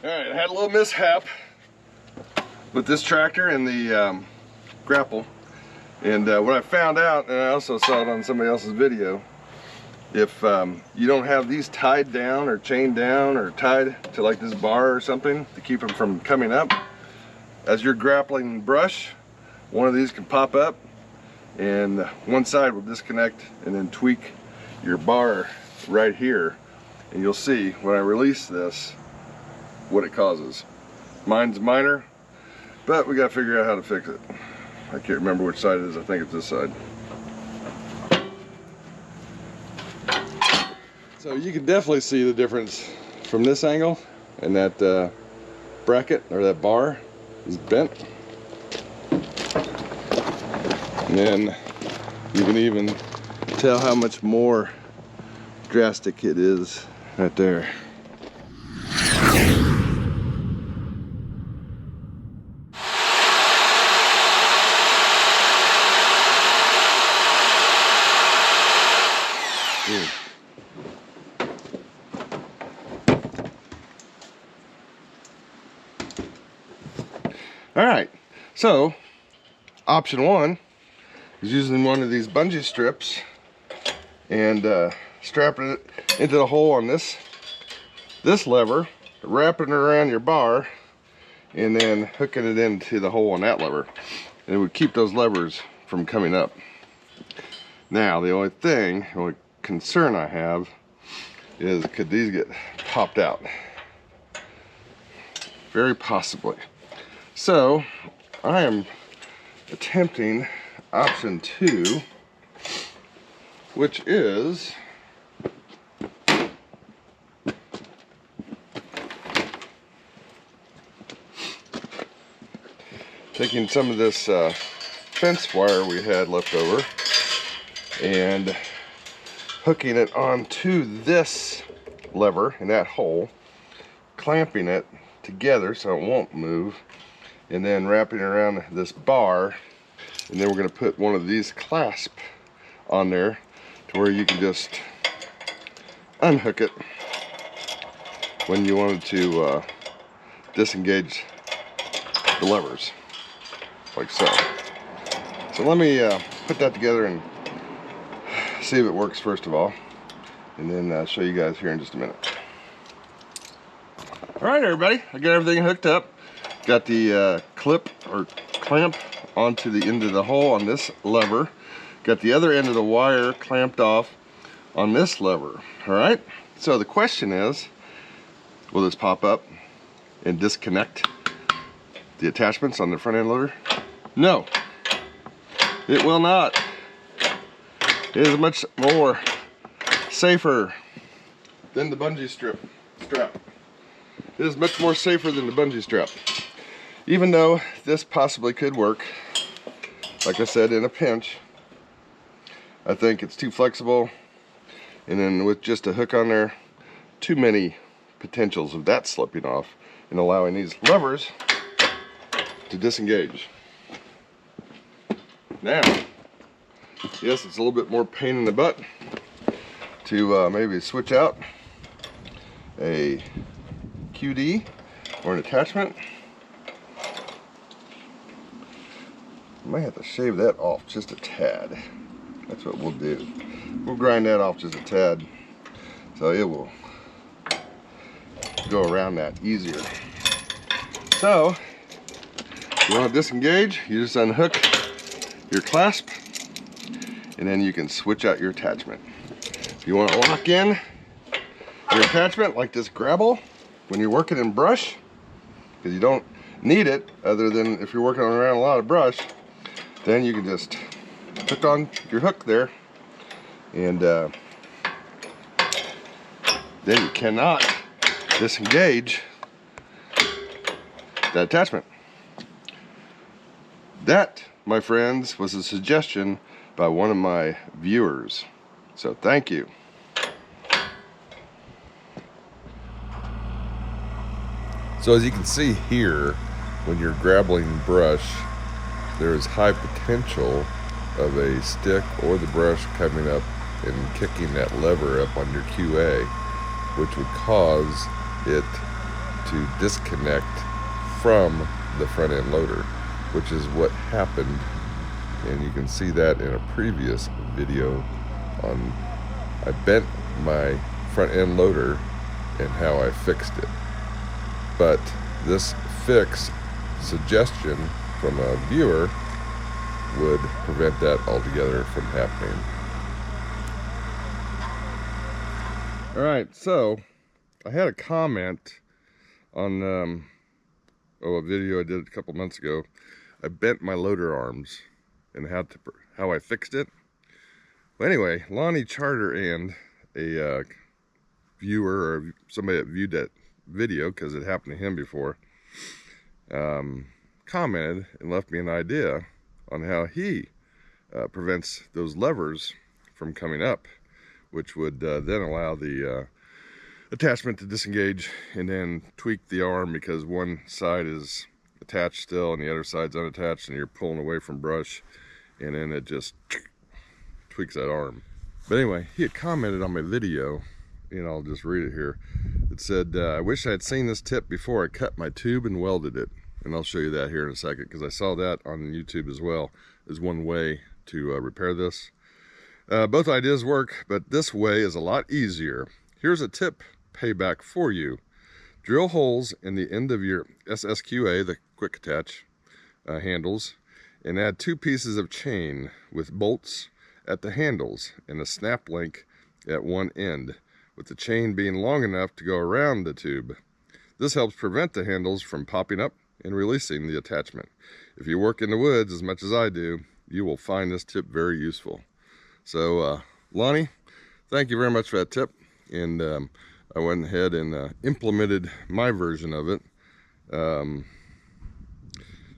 Alright, I had a little mishap with this tractor and the grapple. And what I found out, and I also saw it on somebody else's video, if you don't have these tied down or chained down or tied to like this bar or something to keep them from coming up, as you're grappling brush, one of these can pop up and one side will disconnect and then tweak your bar right here. And you'll see when I release this what it causes. Mine's minor, but we got to figure out how to fix it. I can't remember which side it is. I think it's this side. So you can definitely see the difference from this angle, and that bracket or that bar is bent. And then you can even tell how much more drastic it is right there. Alright, so option one is using one of these bungee strips and strapping it into the hole on this lever, wrapping it around your bar, and then hooking it into the hole on that lever. And it would keep those levers from coming up. Now, the only concern I have is, could these get popped out? Very possibly. So I am attempting option two, which is taking some of this fence wire we had left over and hooking it onto this lever in that hole, clamping it together so it won't move, and then wrapping it around this bar, and then we're going to put one of these clasps on there to where you can just unhook it when you wanted to disengage the levers, like so. So let me put that together and see if it works first of all, and then I'll show you guys here in just a minute. Alright everybody, I got everything hooked up. Got the clip or clamp onto the end of the hole on this lever. Got the other end of the wire clamped off on this lever. Alright, so the question is, will this pop up and disconnect the attachments on the front end loader? No, it will not. It is much more safer than the bungee strap. It is much more safer than the bungee strap. Even though this possibly could work, like I said, in a pinch, I think it's too flexible, and then with just a hook on there, too many potentials of that slipping off and allowing these levers to disengage. Now, yes, it's a little bit more pain in the butt to maybe switch out a QD or an attachment. I might have to shave that off just a tad. That's what we'll do. We'll grind that off just a tad so it will go around that easier. So, if you want to disengage, you just unhook your clasp and then you can switch out your attachment. If you want to lock in your attachment like this grapple when you're working in brush, because you don't need it other than if you're working around a lot of brush, then you can just hook on your hook there, and then you cannot disengage that attachment. That, my friends, was a suggestion by one of my viewers, so thank you. So as you can see here, when you're grappling brush, there is high potential of a stick or the brush coming up and kicking that lever up on your QA, which would cause it to disconnect from the front end loader, which is what happened, and you can see that in a previous video on I bent my front end loader and how I fixed it. But this fix suggestion from a viewer would prevent that altogether from happening. Alright, so I had a comment on a video I did a couple months ago. I bent my loader arms and how I fixed it. Well, anyway, Lonnie Charter and a viewer or somebody that viewed that video, because it happened to him before, commented and left me an idea on how he prevents those levers from coming up, which would then allow the attachment to disengage and then tweak the arm, because one side is attached still and the other side's unattached, and you're pulling away from brush, and then it just tweaks that arm. But anyway, he had commented on my video, and I'll just read it here. It said, I wish I had seen this tip before I cut my tube and welded it. And I'll show you that here in a second, because I saw that on YouTube as well as one way to repair this. Both ideas work, but this way is a lot easier. Here's a tip payback for you. Drill holes in the end of your SSQA, the quick attach handles, and add 2 pieces of chain with bolts at the handles and a snap link at one end, with the chain being long enough to go around the tube. This helps prevent the handles from popping up and releasing the attachment. If you work in the woods as much as I do, you will find this tip very useful. So Lonnie, thank you very much for that tip, and I went ahead and implemented my version of it.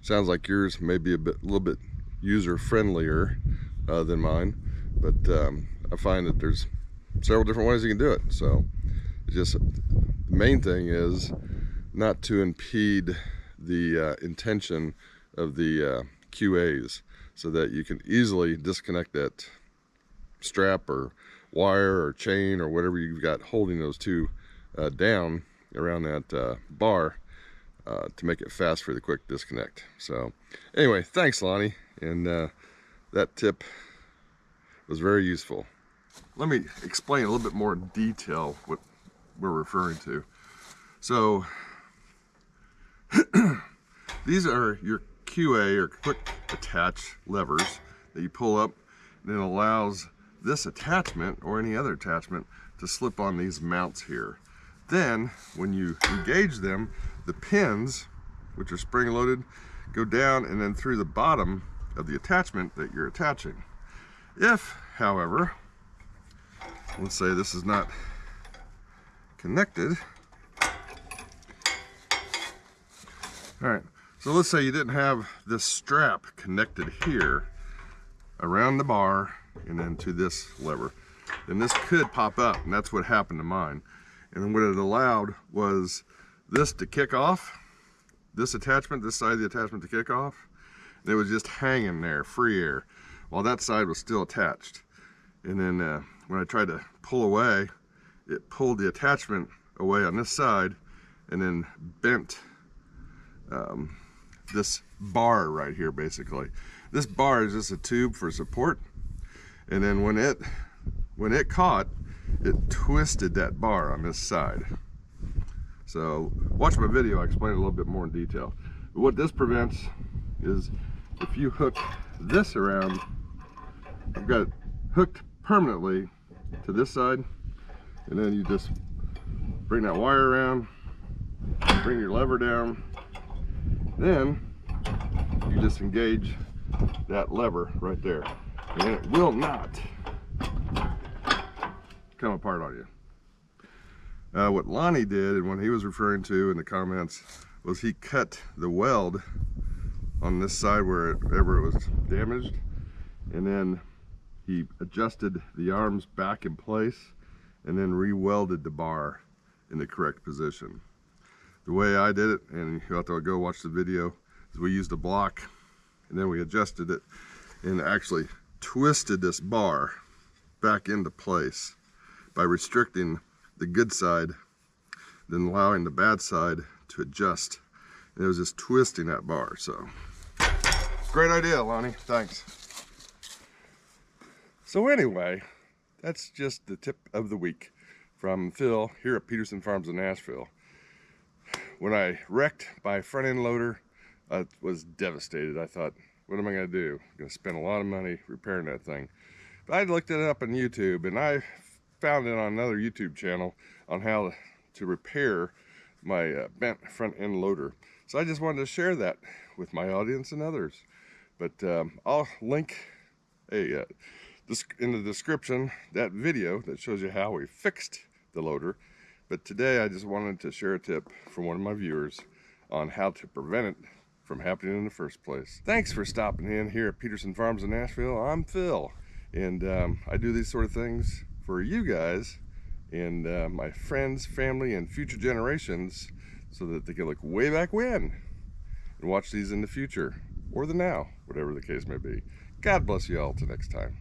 Sounds like yours may be a little bit user friendlier than mine, but I find that there's several different ways you can do it. So it's just, the main thing is not to impede the intention of the QAs, so that you can easily disconnect that strap or wire or chain or whatever you've got holding those two down around that bar to make it fast for the quick disconnect. So anyway, thanks Lonnie, and that tip was very useful. Let me explain a little bit more in detail what we're referring to. So these are your QA or quick attach levers that you pull up, and it allows this attachment or any other attachment to slip on these mounts here. Then when you engage them, the pins, which are spring loaded, go down and then through the bottom of the attachment that you're attaching. If, however, let's say this is not connected. All right, so let's say you didn't have this strap connected here around the bar and then to this lever, then this could pop up, and that's what happened to mine. And then what it allowed was this to kick off, this attachment, this side of the attachment to kick off, and it was just hanging there, free air, while that side was still attached. And then when I tried to pull away, it pulled the attachment away on this side and then bent this bar right here, basically. This bar is just a tube for support, and then when it caught, it twisted that bar on this side. So watch my video, I explain it a little bit more in detail. But what this prevents is if you hook this around, I've got it hooked permanently to this side, and then you just bring that wire around, bring your lever down, then you just engage that lever right there, and it will not come apart on you. What Lonnie did, and what he was referring to in the comments, was he cut the weld on this side wherever it was damaged, and then he adjusted the arms back in place and then re-welded the bar in the correct position. The way I did it, and you'll have to go watch the video, is we used a block and then we adjusted it and actually twisted this bar back into place by restricting the good side, then allowing the bad side to adjust. And it was just twisting that bar, so. Great idea, Lonnie, thanks. So anyway, that's just the tip of the week from Phil here at Peterson Farms in Nashville. When I wrecked my front end loader, I was devastated. I thought, what am I gonna do? I'm gonna spend a lot of money repairing that thing. But I looked it up on YouTube, and I found it on another YouTube channel on how to repair my bent front end loader. So I just wanted to share that with my audience and others. But I'll link in the description that video that shows you how we fixed the loader. But today I just wanted to share a tip from one of my viewers on how to prevent it from happening in the first place. Thanks for stopping in here at Peterson Farms in Nashville. I'm Phil, and I do these sort of things for you guys and my friends, family, and future generations, so that they can look way back when and watch these in the future or the now, whatever the case may be. God bless you all till next time.